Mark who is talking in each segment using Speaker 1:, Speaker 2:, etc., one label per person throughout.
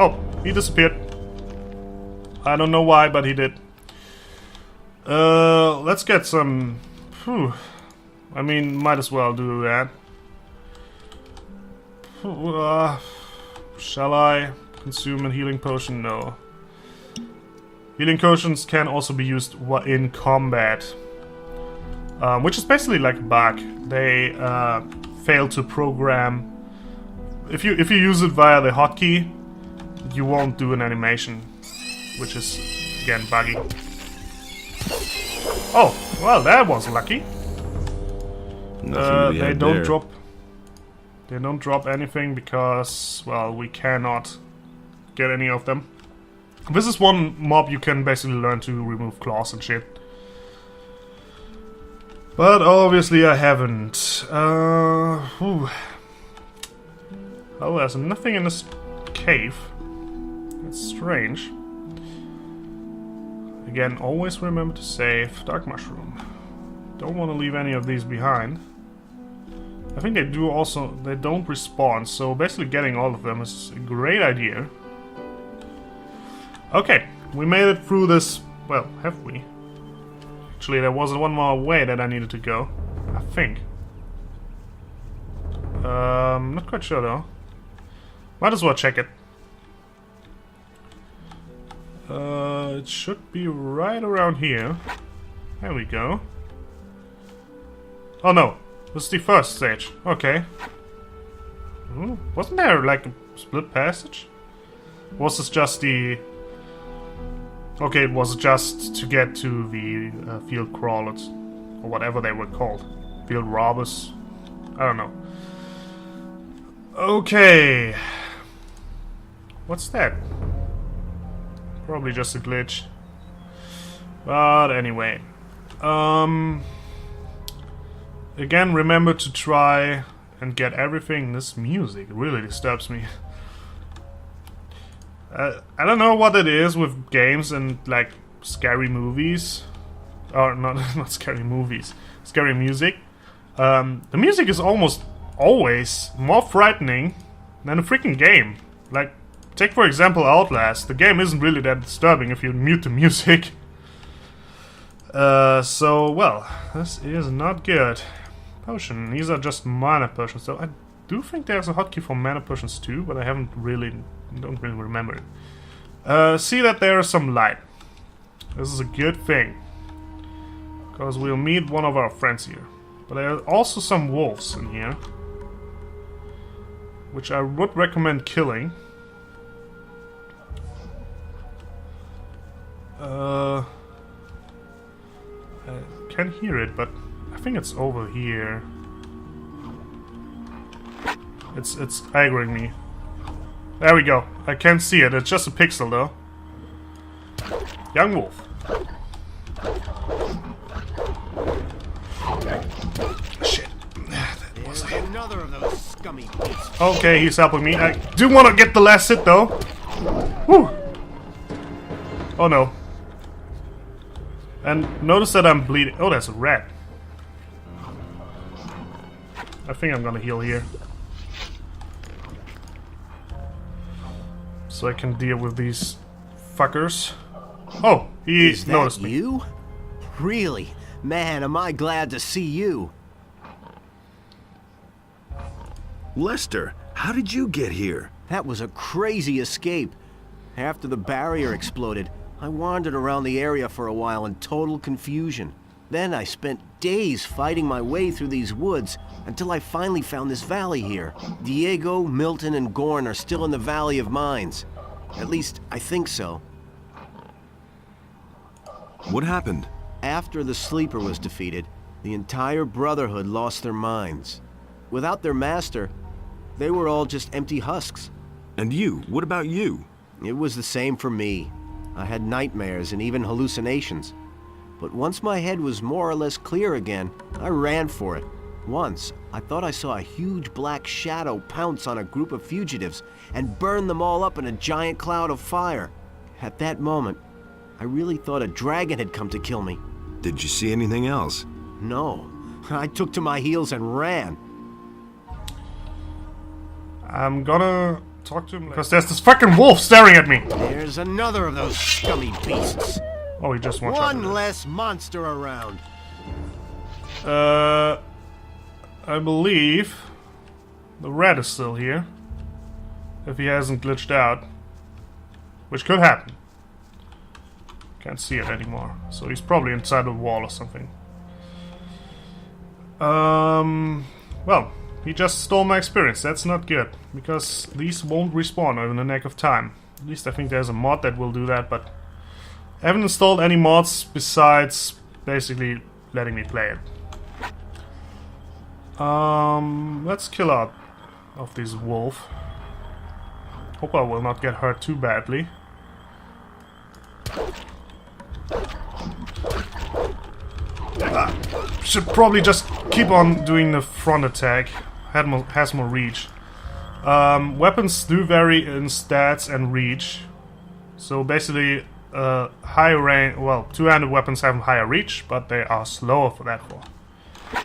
Speaker 1: Oh, he disappeared. I don't know why, but he did. Let's get some... Whew. I mean, might as well do that. Shall I consume a healing potion? No. Healing potions can also be used in combat. Which is basically like a bug. They fail to program... If you use it via the hotkey, you won't do an animation. Which is, again, buggy. Oh, well, that was lucky. They don't drop... They don't drop anything because, well, we cannot get any of them. This is one mob you can basically learn to remove claws and shit. But obviously I haven't. Oh, there's nothing in this cave. That's strange. Again, always remember to save. Dark mushroom. Don't want to leave any of these behind. I think they do also... They don't respawn, so basically getting all of them is a great idea. Okay, we made it through this... Well, have we? Actually, there was one more way that I needed to go. I think. Not quite sure though. Might as well check it. It should be right around here. There we go. Oh no, this is the first stage. Okay. Ooh, wasn't there like a split passage? Was this just the... Okay, it was just to get to the field crawlers. Or whatever they were called. Field robbers. I don't know. Okay. What's that? Probably just a glitch. But anyway. Again, remember to try and get everything. This music really disturbs me. I don't know what it is with games and like scary movies. Or not scary movies. Scary music. The music is almost always more frightening than a freaking game. Like, take for example Outlast. The game isn't really that disturbing if you mute the music. So, well, this is not good. Potion. These are just mana potions. So I do think there's a hotkey for mana potions too, but I don't really remember it. See that there is some light. This is a good thing. Because we'll meet one of our friends here. But there are also some wolves in here. Which I would recommend killing. I can hear it, but I think it's over here. It's aggroing me. There we go. I can't see it. It's just a pixel, though. Young wolf. Shit. That was another of those scummy beasts. Okay, he's helping me. I do want to get the last hit, though. Whew. Oh, no. And notice that I'm bleeding. Oh, that's a rat. I think I'm gonna heal here. So I can deal with these fuckers. Oh, he noticed me.
Speaker 2: You? Really? Man, am I glad to see you.
Speaker 3: Lester, how did you get here?
Speaker 2: That was a crazy escape. After the barrier exploded, I wandered around the area for a while in total confusion. Then I spent days fighting my way through these woods until I finally found this valley here. Diego, Milton, and Gorn are still in the Valley of Mines. At least, I think so.
Speaker 3: What happened?
Speaker 2: After the Sleeper was defeated, the entire Brotherhood lost their minds. Without their master, they were all just empty husks.
Speaker 3: And you? What about you?
Speaker 2: It was the same for me. I had nightmares and even hallucinations. But once my head was more or less clear again, I ran for it. Once, I thought I saw a huge black shadow pounce on a group of fugitives and burn them all up in a giant cloud of fire. At that moment, I really thought a dragon had come to kill me.
Speaker 3: Did you see anything else?
Speaker 2: No. I took to my heels and ran.
Speaker 1: I'm gonna talk to him later. Because there's this fucking wolf staring at me.
Speaker 2: There's another of those scummy beasts.
Speaker 1: Oh, he just one-shot me.
Speaker 2: One less monster around.
Speaker 1: I believe the rat is still here. If he hasn't glitched out. Which could happen. Can't see it anymore. So he's probably inside the wall or something. Well, he just stole my experience. That's not good. Because these won't respawn in the nick of time. At least I think there's a mod that will do that, but I haven't installed any mods besides basically letting me play it. Let's kill out of this wolf. Hope I will not get hurt too badly. Should probably just keep on doing the front attack. Has more reach. Weapons do vary in stats and reach. So basically, high range. Well, two-handed weapons have higher reach, but they are slower for that.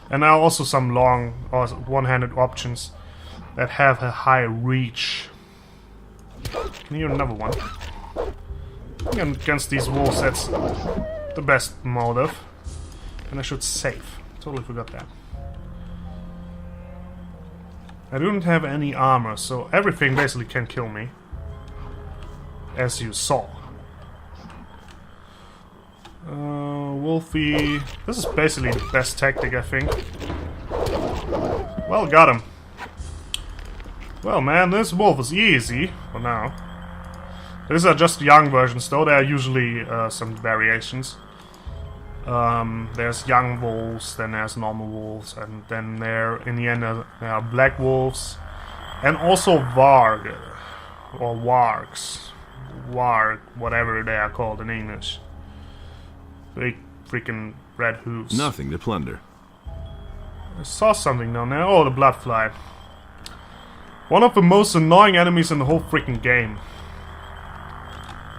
Speaker 1: And there are also some long or one-handed options that have a high reach. Can you hear another one? Against these wolves, that's the best motive. And I should save. Totally forgot that. I don't have any armor, so everything basically can kill me. As you saw. Wolfie. This is basically the best tactic, I think. Well, got him. Well, man, this wolf is easy for now. These are just young versions, though. There are usually some variations. There's young wolves, then there's normal wolves, and then in the end there are black wolves, and also varg, or wargs, warg, whatever they are called in English. Big freaking red hooves.
Speaker 3: Nothing to plunder.
Speaker 1: I saw something down there. Oh, the bloodfly. One of the most annoying enemies in the whole freaking game.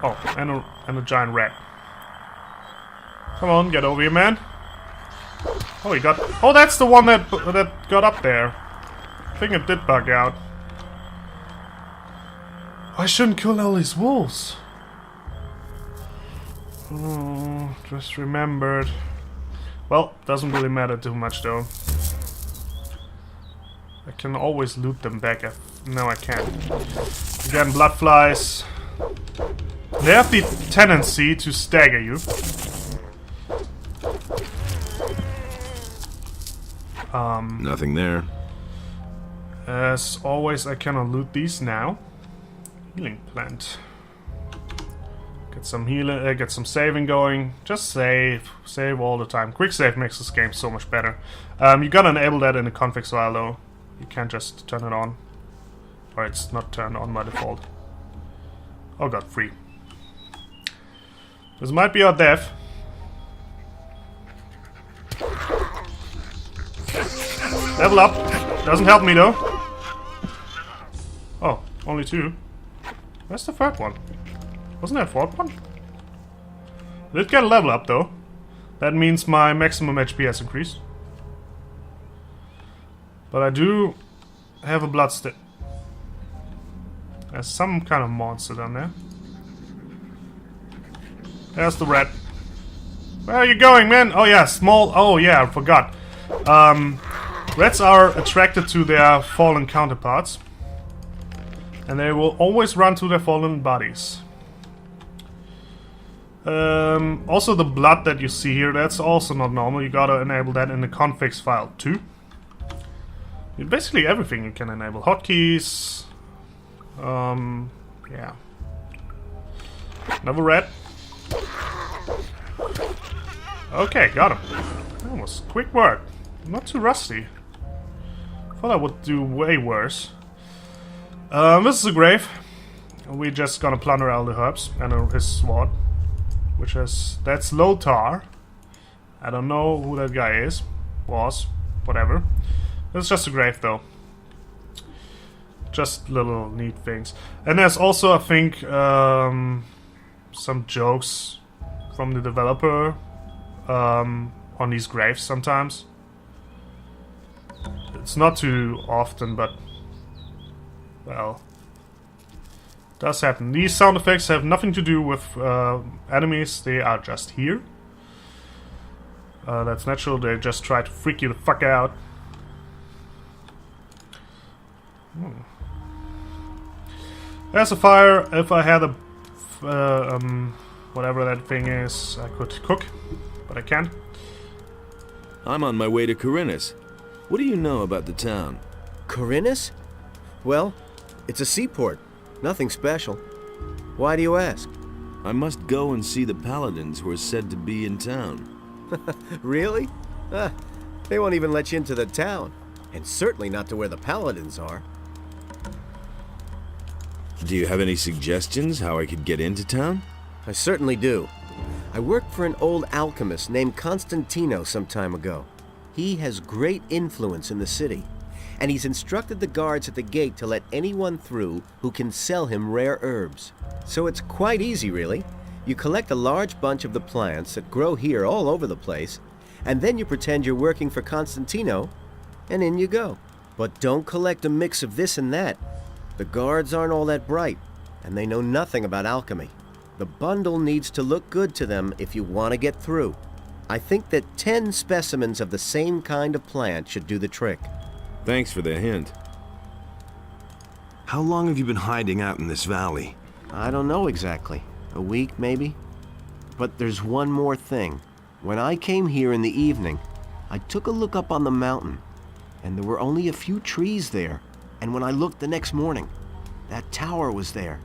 Speaker 1: Oh, and a giant rat. Come on, get over here, man. Oh, he got... Oh, that's the one that got up there. I think it did bug out. I shouldn't kill all these wolves. Oh, just remembered. Well, doesn't really matter too much, though. I can always loot them back. No, I can't. Again, bloodflies. They have the tendency to stagger you.
Speaker 3: Nothing there.
Speaker 1: As always, I cannot loot these now. Healing plant. Get some healing, get some saving going. Just save all the time. Quick save makes this game so much better. You gotta enable that in the config file, though. You can't just turn it on, or it's not turned on by default. Oh god, free. This might be our death. Level up. Doesn't help me though. Oh, only two. Where's the third one? Wasn't there a fourth one? Did get a level up though. That means my maximum HP has increased. But I do have a blood stick. There's some kind of monster down there. There's the rat. Where are you going, man? Oh yeah, small. Oh yeah, I forgot. Rats are attracted to their fallen counterparts. And they will always run to their fallen bodies. Also the blood that you see here, that's also not normal. You gotta enable that in the configs file too. Basically everything you can enable. Hotkeys. Yeah. Another rat. Okay, got him. That was quick work. Not too rusty. Thought I would do way worse. This is a grave. We're just gonna plunder all the herbs and his sword. Which is... that's Lothar. I don't know who that guy is. Was. Whatever. It's just a grave though. Just little neat things. And there's also, I think, some jokes from the developer on these graves sometimes. It's not too often, but... well... Does happen. These sound effects have nothing to do with enemies, they are just here. That's natural, they just try to freak you the fuck out. There's a fire. If I had a whatever that thing is, I could cook, but I can't.
Speaker 4: I'm on my way to Corinus. What do you know about the town?
Speaker 2: Corinus? Well, it's a seaport. Nothing special. Why do you ask?
Speaker 4: I must go and see the paladins who are said to be in town.
Speaker 2: Really? They won't even let you into the town. And certainly not to where the paladins are.
Speaker 4: Do you have any suggestions how I could get into town?
Speaker 2: I certainly do. I worked for an old alchemist named Constantino some time ago. He has great influence in the city, and he's instructed the guards at the gate to let anyone through who can sell him rare herbs. So it's quite easy, really. You collect a large bunch of the plants that grow here all over the place, and then you pretend you're working for Constantino, and in you go. But don't collect a mix of this and that. The guards aren't all that bright, and they know nothing about alchemy. The bundle needs to look good to them if you want to get through. I think that 10 specimens of the same kind of plant should do the trick.
Speaker 4: Thanks for the hint.
Speaker 3: How long have you been hiding out in this valley?
Speaker 2: I don't know exactly. A week, maybe? But there's one more thing. When I came here in the evening, I took a look up on the mountain, and there were only a few trees there. And when I looked the next morning, that tower was there.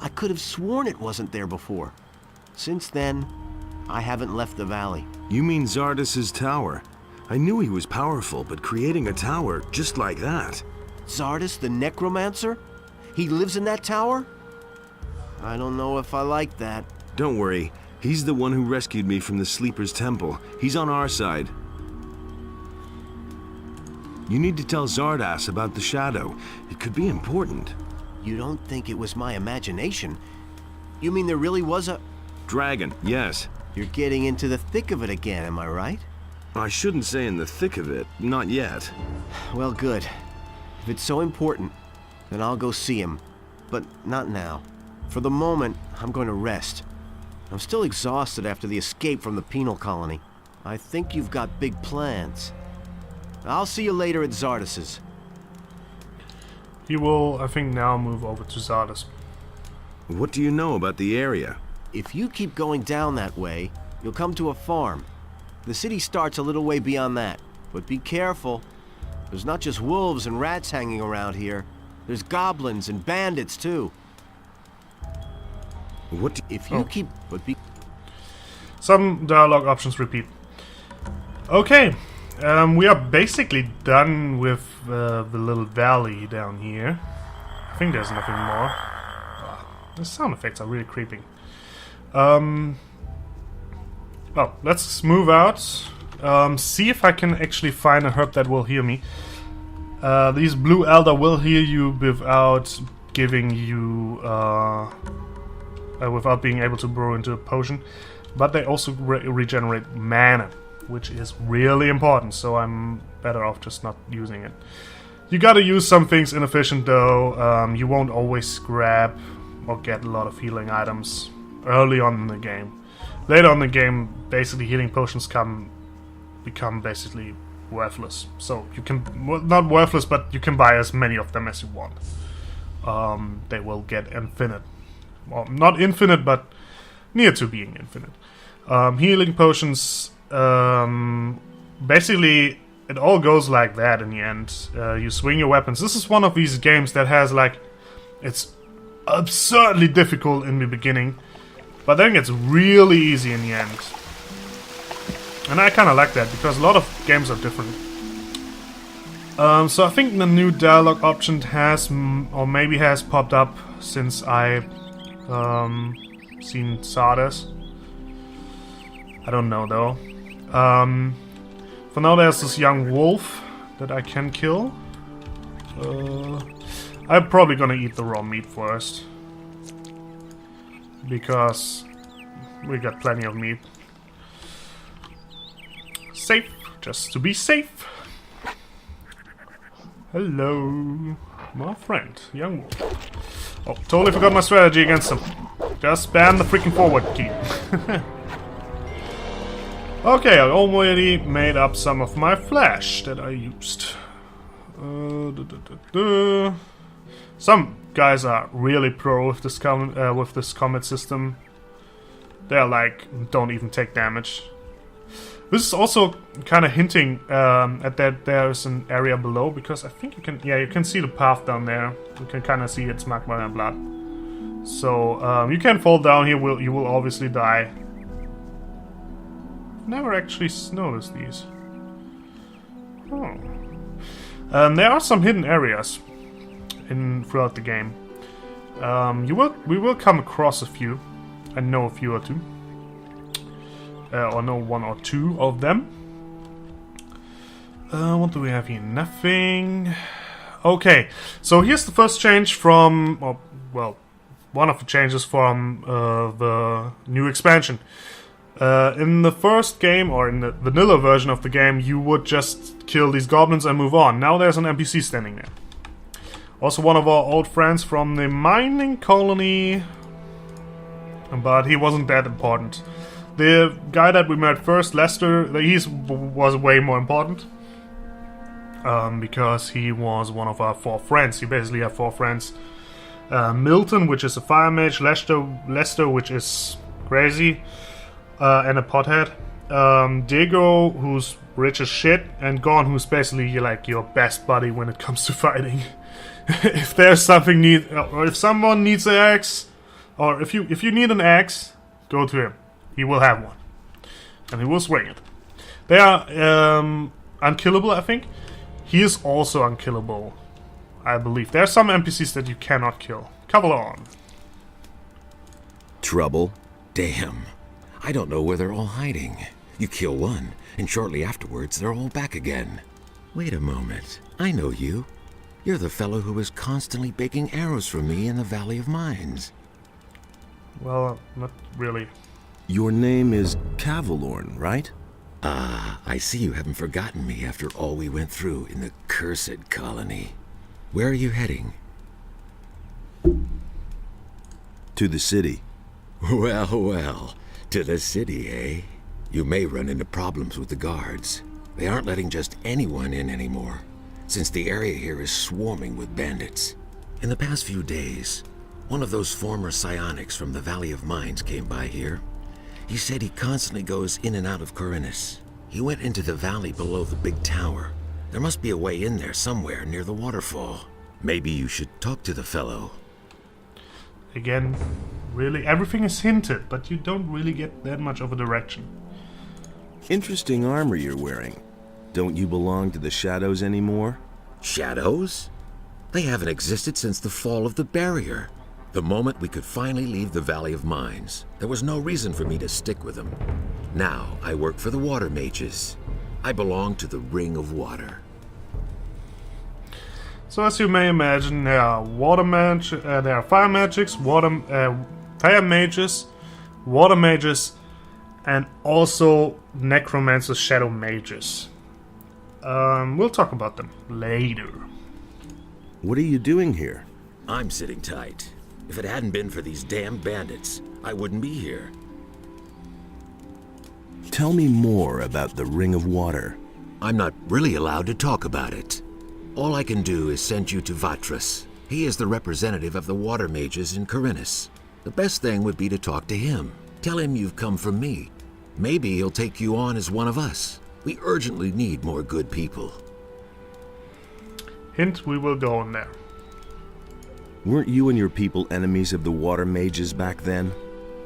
Speaker 2: I could have sworn it wasn't there before. Since then, I haven't left the valley.
Speaker 3: You mean Zardas's tower? I knew he was powerful, but creating a tower just like that...
Speaker 2: Zardas the necromancer? He lives in that tower? I don't know if I like that.
Speaker 3: Don't worry, he's the one who rescued me from the Sleeper's Temple. He's on our side. You need to tell Zardas about the shadow. It could be important.
Speaker 2: You don't think it was my imagination? You mean there really was a...
Speaker 3: Dragon, yes.
Speaker 2: You're getting into the thick of it again, am I right?
Speaker 3: I shouldn't say in the thick of it. Not yet.
Speaker 2: Well, good. If it's so important, then I'll go see him. But not now. For the moment, I'm going to rest. I'm still exhausted after the escape from the penal colony. I think you've got big plans. I'll see you later at Zardas's.
Speaker 1: He will, I think, now move over to Zardas.
Speaker 3: What do you know about the area?
Speaker 2: If you keep going down that way, you'll come to a farm. The city starts a little way beyond that. But be careful. There's not just wolves and rats hanging around here. There's goblins and bandits, too.
Speaker 3: What?
Speaker 2: If you keep... But be...
Speaker 1: Some dialogue options repeat. Okay. We are basically done with the little valley down here. I think there's nothing more. The sound effects are really creeping. Well, let's move out. See if I can actually find a herb that will heal me. These blue elder will heal you without giving you... without being able to brew into a potion. But they also regenerate mana, which is really important, so I'm better off just not using it. You gotta use some things inefficient though. You won't always grab or get a lot of healing items early on in the game. Later on in the game, basically healing potions become basically worthless. So you can, well, not worthless, but you can buy as many of them as you want. They will get infinite. Well, not infinite, but near to being infinite. Healing potions... basically it all goes like that in the end. You swing your weapons. This is one of these games that has like, it's absurdly difficult in the beginning, but then it gets really easy in the end. And I kind of like that because a lot of games are different. So I think the new dialogue option has, or maybe has popped up since I seen Zardas. I don't know though. For now there's this young wolf that I can kill. I'm probably gonna eat the raw meat first, because we got plenty of meat. Safe, just to be safe. Hello, my friend, young wolf. Oh, totally forgot my strategy against him. Just spam the freaking forward key. Okay, I already made up some of my flesh that I used. Some guys are really pro with this combat system. They're like, don't even take damage. This is also kind of hinting at that there's an area below, because I think you can see the path down there. You can kind of see it's marked by my blood. So you can fall down here. You will obviously die. Never actually noticed these. Oh. There are some hidden areas throughout the game. We will come across a few. I know a few or two. Or know one or two of them. What do we have here? Nothing. Okay, so here's the first change from... one of the changes from the new expansion. In the first game, or in the vanilla version of the game, you would just kill these goblins and move on. Now there's an NPC standing there. Also one of our old friends from the mining colony, but he wasn't that important. The guy that we met first, Lester, was way more important. Because he was one of our 4 friends. You basically have 4 friends. Milton, which is a fire mage, Lester, which is crazy, and a pothead. Diego, who's rich as shit, and Gorn, who's basically like your best buddy when it comes to fighting. If there's something or if someone needs an axe, or if you need an axe, go to him. He will have one, and he will swing it. They are unkillable, I think. He is also unkillable, I believe. There are some NPCs that you cannot kill. Couple on.
Speaker 5: Trouble? Damn. I don't know where they're all hiding. You kill one, and shortly afterwards they're all back again. Wait a moment. I know you. You're the fellow who was constantly baking arrows for me in the Valley of Mines.
Speaker 1: Well, not really.
Speaker 3: Your name is Cavalorn, right?
Speaker 5: Ah, I see you haven't forgotten me after all we went through in the cursed colony. Where are you heading?
Speaker 3: To the city.
Speaker 5: Well, to the city, eh? You may run into problems with the guards. They aren't letting just anyone in anymore, since the area here is swarming with bandits. In the past few days, one of those former psionics from the Valley of Mines came by here. He said he constantly goes in and out of Corinus. He went into the valley below the big tower. There must be a way in there somewhere near the waterfall. Maybe you should talk to the fellow.
Speaker 1: Again, really, everything is hinted, but you don't really get that much of a direction.
Speaker 3: Interesting armor you're wearing. Don't you belong to the Shadows anymore?
Speaker 5: Shadows? They haven't existed since the fall of the barrier. The moment we could finally leave the Valley of Mines, there was no reason for me to stick with them. Now I work for the Water Mages. I belong to the Ring of Water.
Speaker 1: So as you may imagine, there are there are fire magics, fire mages, water mages, and also necromancers, shadow mages. We'll talk about them later.
Speaker 3: What are you doing here?
Speaker 5: I'm sitting tight. If it hadn't been for these damn bandits, I wouldn't be here.
Speaker 3: Tell me more about the Ring of Water.
Speaker 5: I'm not really allowed to talk about it. All I can do is send you to Vatras. He is the representative of the Water Mages in Corinus. The best thing would be to talk to him. Tell him you've come from me. Maybe he'll take you on as one of us. We urgently need more good people.
Speaker 1: Hint, we will go in there.
Speaker 3: Weren't you and your people enemies of the Water Mages back then?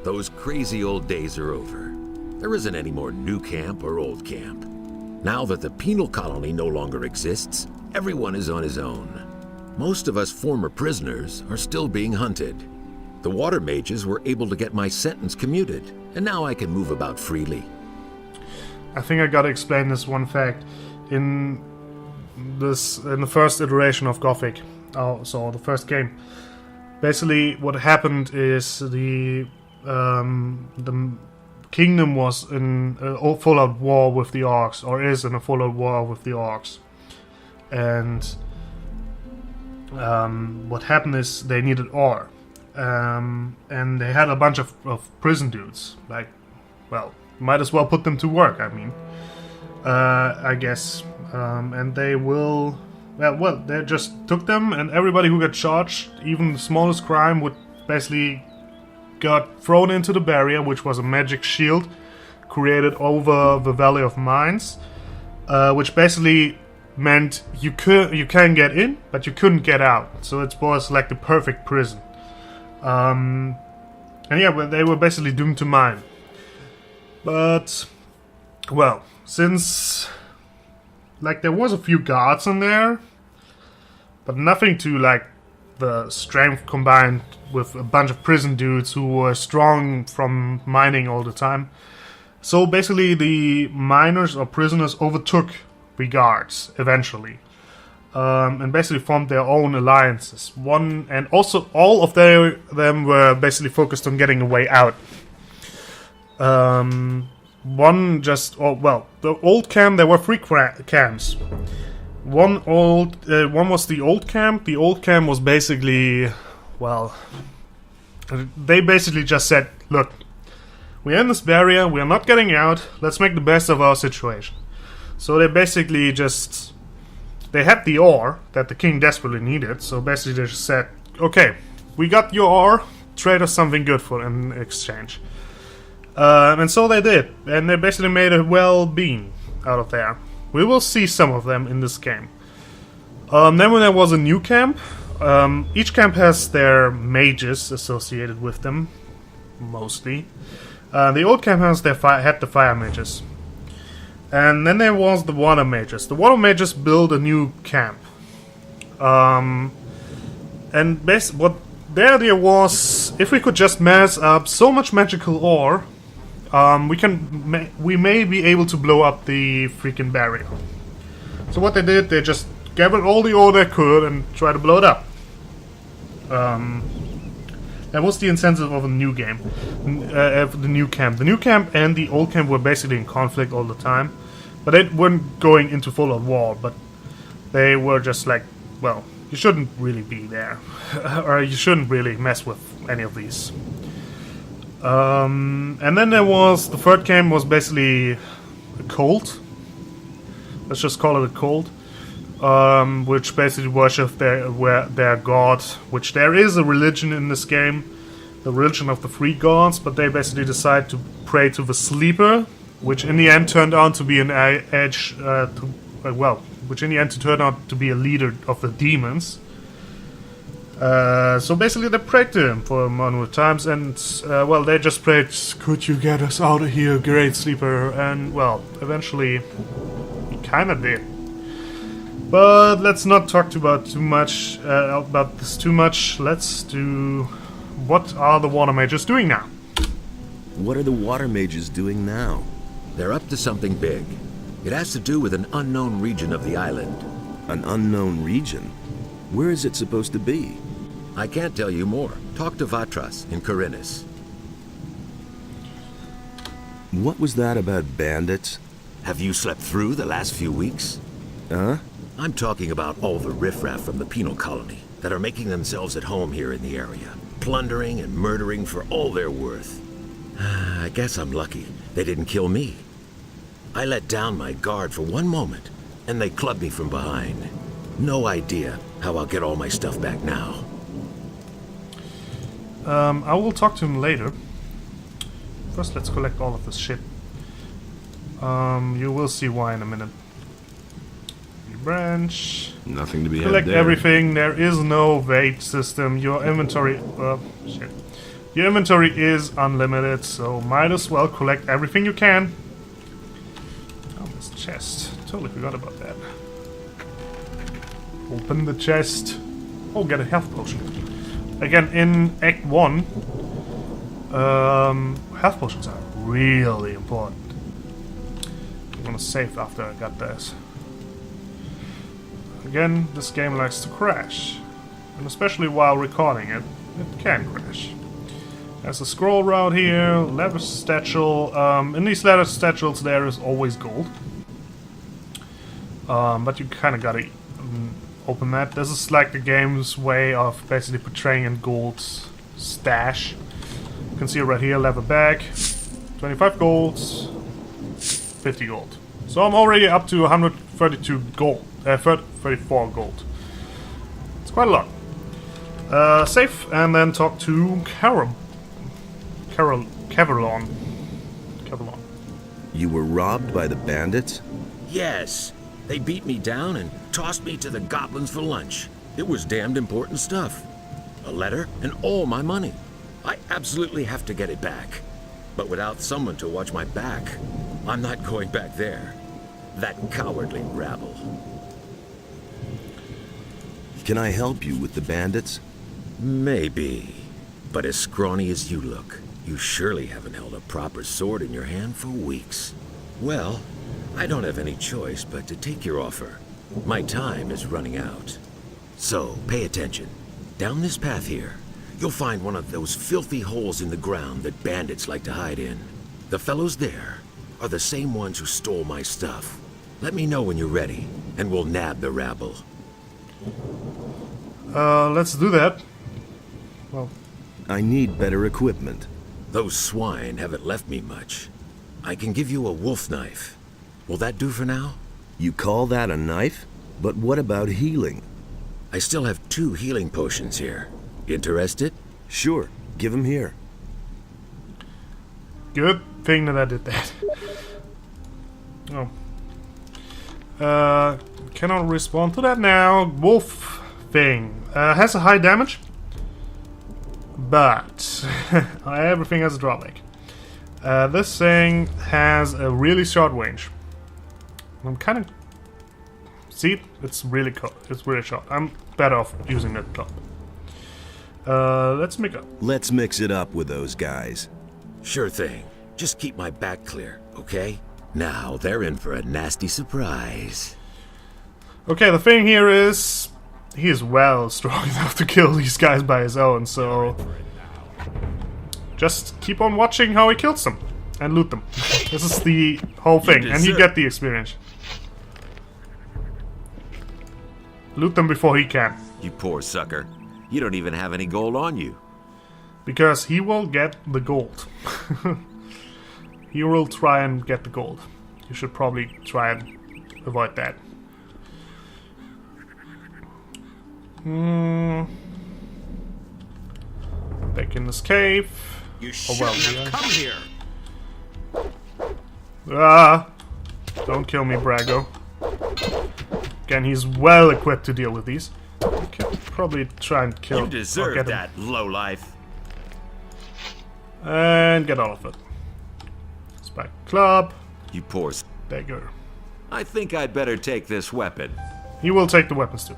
Speaker 5: Those crazy old days are over. There isn't any more new camp or old camp. Now that the penal colony no longer exists, everyone is on his own. Most of us former prisoners are still being hunted. The Water Mages were able to get my sentence commuted, and now I can move about freely.
Speaker 1: I think I gotta explain this one fact. In the first iteration of Gothic, so the first game, basically what happened is the kingdom was in a full-out war with the orcs, or is in a full-out war with the orcs, and what happened is they needed ore. And they had a bunch of prison dudes. Like, well, might as well put them to work, I mean. I guess. And they will... Well, they just took them, and everybody who got charged, even the smallest crime, would basically got thrown into the barrier, which was a magic shield created over the Valley of Mines, which basically meant you can get in, but you couldn't get out. So it was like the perfect prison. And yeah, they were basically doomed to mine. But, well, since... like, there was a few guards in there, but nothing to, like, the strength combined with a bunch of prison dudes who were strong from mining all the time. So basically the miners or prisoners overtook the guards eventually. And basically formed their own alliances. And also all of them were basically focused on getting a way out. The old camp, there were three camps. One was the old camp. The old camp was basically, well, they basically just said, look, we're in this barrier, we're not getting out, let's make the best of our situation. So they basically just, they had the ore that the king desperately needed, so basically they just said, okay, we got your ore, trade us something good for in exchange. And so they did, and they basically made a well-being out of there. We will see some of them in this game. Then when there was a new camp, each camp has their mages associated with them, mostly. The old camp has had the fire mages. And then there was the water mages. The water mages built a new camp. And what their idea was, if we could just mass up so much magical ore, we may be able to blow up the freaking barrier. So what they did, they just gathered all the ore they could and tried to blow it up. That was the incentive of a new game, of the new camp. The new camp and the old camp were basically in conflict all the time, but they weren't going into full-on war. But they were just like, well, you shouldn't really be there, or you shouldn't really mess with any of these. And then there was the third camp was basically a cult. Let's just call it a cult. Which basically worship their god, which there is a religion in this game, the religion of the three gods, but they basically decide to pray to the sleeper, which in the end turned out to be which in the end turned out to be a leader of the demons. So basically they prayed to him for a number of times, and well, they just prayed, could you get us out of here, great sleeper? And well, eventually he kinda did. But let's not talk about this too much. Let's do... What are the water mages doing now?
Speaker 4: What are the water mages doing now?
Speaker 5: They're up to something big. It has to do with an unknown region of the island.
Speaker 4: An unknown region? Where is it supposed to be?
Speaker 5: I can't tell you more. Talk to Vatras in Korinis.
Speaker 4: What was that about bandits?
Speaker 5: Have you slept through the last few weeks?
Speaker 4: Huh?
Speaker 5: I'm talking about all the riffraff from the penal colony that are making themselves at home here in the area, plundering and murdering for all they're worth. I guess I'm lucky they didn't kill me. I let down my guard for one moment, and they clubbed me from behind. No idea how I'll get all my stuff back now.
Speaker 1: I will talk to him later. First, let's collect all of this shit. You will see why in a minute. Branch.
Speaker 3: Nothing to be
Speaker 1: Collect
Speaker 3: had there.
Speaker 1: everything. There is no weight system. Your inventory... shit. Your inventory is unlimited, so might as well collect everything you can. Oh, this chest. Totally forgot about that. Open the chest. Oh, get a health potion. Again, in Act 1, health potions are really important. I'm gonna save after I got this. Again, this game likes to crash, and especially while recording it, it can crash. There's a scroll route here, leather satchel. In these leather satchels there is always gold. But you kinda gotta open that. This is like the game's way of basically portraying a gold stash. You can see it right here, leather bag, 25 gold, 50 gold. So I'm already up to 132 gold, 34 gold. It's quite a lot. Save and then talk to Cavalon.
Speaker 3: You were robbed by the bandits?
Speaker 5: Yes, they beat me down and tossed me to the goblins for lunch. It was damned important stuff. A letter and all my money. I absolutely have to get it back. But without someone to watch my back, I'm not going back there. That cowardly rabble.
Speaker 3: Can I help you with the bandits?
Speaker 5: Maybe. But as scrawny as you look, you surely haven't held a proper sword in your hand for weeks. Well, I don't have any choice but to take your offer. My time is running out. So, pay attention. Down this path here, you'll find one of those filthy holes in the ground that bandits like to hide in. The fellows there are the same ones who stole my stuff. Let me know when you're ready, and we'll nab the rabble.
Speaker 1: Let's do that. Well,
Speaker 3: I need better equipment.
Speaker 5: Those swine haven't left me much. I can give you a wolf knife. Will that do for now?
Speaker 3: You call that a knife? But what about healing?
Speaker 5: I still have 2 healing potions here. Interested?
Speaker 3: Sure, give 'em here.
Speaker 1: good thing that I did that. Oh. Cannot respond to that now. Wolf thing. Has a high damage. But everything has a drawback. This thing has a really short range. I'm kind of... See? It's really short. I'm better off using that club. Let's mix it up with those guys.
Speaker 5: Sure thing. Just keep my back clear, okay? Now they're in for a nasty surprise.
Speaker 1: Okay, the thing here is... he is well strong enough to kill these guys by his own, so... just keep on watching how he kills them. And loot them. This is the whole thing, and you get the experience. Loot them before he can.
Speaker 6: You poor sucker. You don't even have any gold on you.
Speaker 1: Because he will get the gold. He will try and get the gold. You should probably try and avoid that. Back in this cave.
Speaker 6: You shouldn't have come here.
Speaker 1: Ah! Don't kill me, Brago. Again, he's well equipped to deal with these. I could probably try and kill.
Speaker 6: You deserve that, lowlife.
Speaker 1: And get all of it. Spike club.
Speaker 6: You poor
Speaker 1: Dagger.
Speaker 6: I think I'd better take this weapon.
Speaker 1: He will take the weapons too.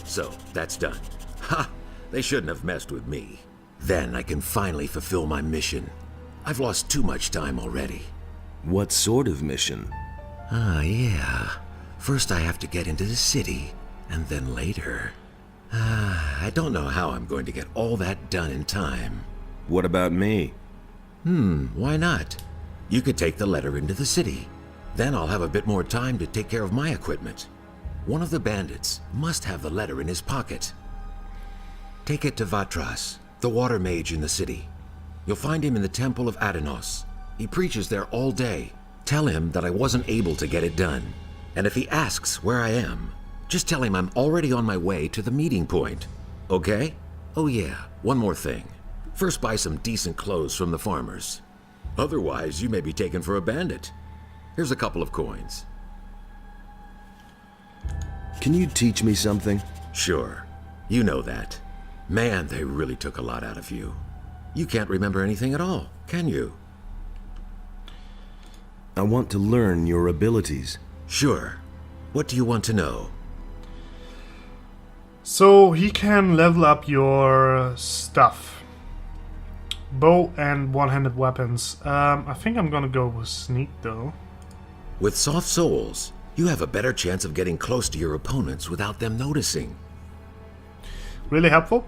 Speaker 5: So, that's done. Ha! They shouldn't have messed with me. Then I can finally fulfill my mission. I've lost too much time already.
Speaker 3: What sort of mission?
Speaker 5: Ah, yeah. First I have to get into the city, and then later... I don't know how I'm going to get all that done in time.
Speaker 3: What about me?
Speaker 5: Why not? You could take the letter into the city. Then I'll have a bit more time to take care of my equipment. One of the bandits must have the letter in his pocket. Take it to Vatras, the water mage in the city. You'll find him in the Temple of Adenos. He preaches there all day. Tell him that I wasn't able to get it done. And if he asks where I am, just tell him I'm already on my way to the meeting point. Okay? Oh yeah, one more thing. First buy some decent clothes from the farmers. Otherwise, you may be taken for a bandit. Here's a couple of coins.
Speaker 3: Can you teach me something?
Speaker 5: Sure. You know that. Man, they really took a lot out of you. You can't remember anything at all, can you?
Speaker 3: I want to learn your abilities.
Speaker 5: Sure. What do you want to know?
Speaker 1: So he can level up your stuff. Bow and one-handed weapons. I think I'm gonna go with sneak though.
Speaker 5: With soft souls, you have a better chance of getting close to your opponents without them noticing.
Speaker 1: Really helpful.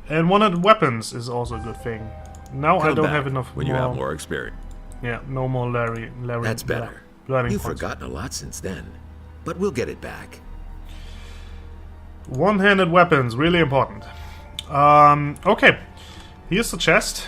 Speaker 1: And one-handed weapons is also a good thing. Now I don't have enough
Speaker 6: when you have more experience.
Speaker 1: Yeah, no more Larry.
Speaker 5: That's better. You've forgotten a lot since then, but we'll get it back.
Speaker 1: One-handed weapons, really important. Okay. Here's the chest.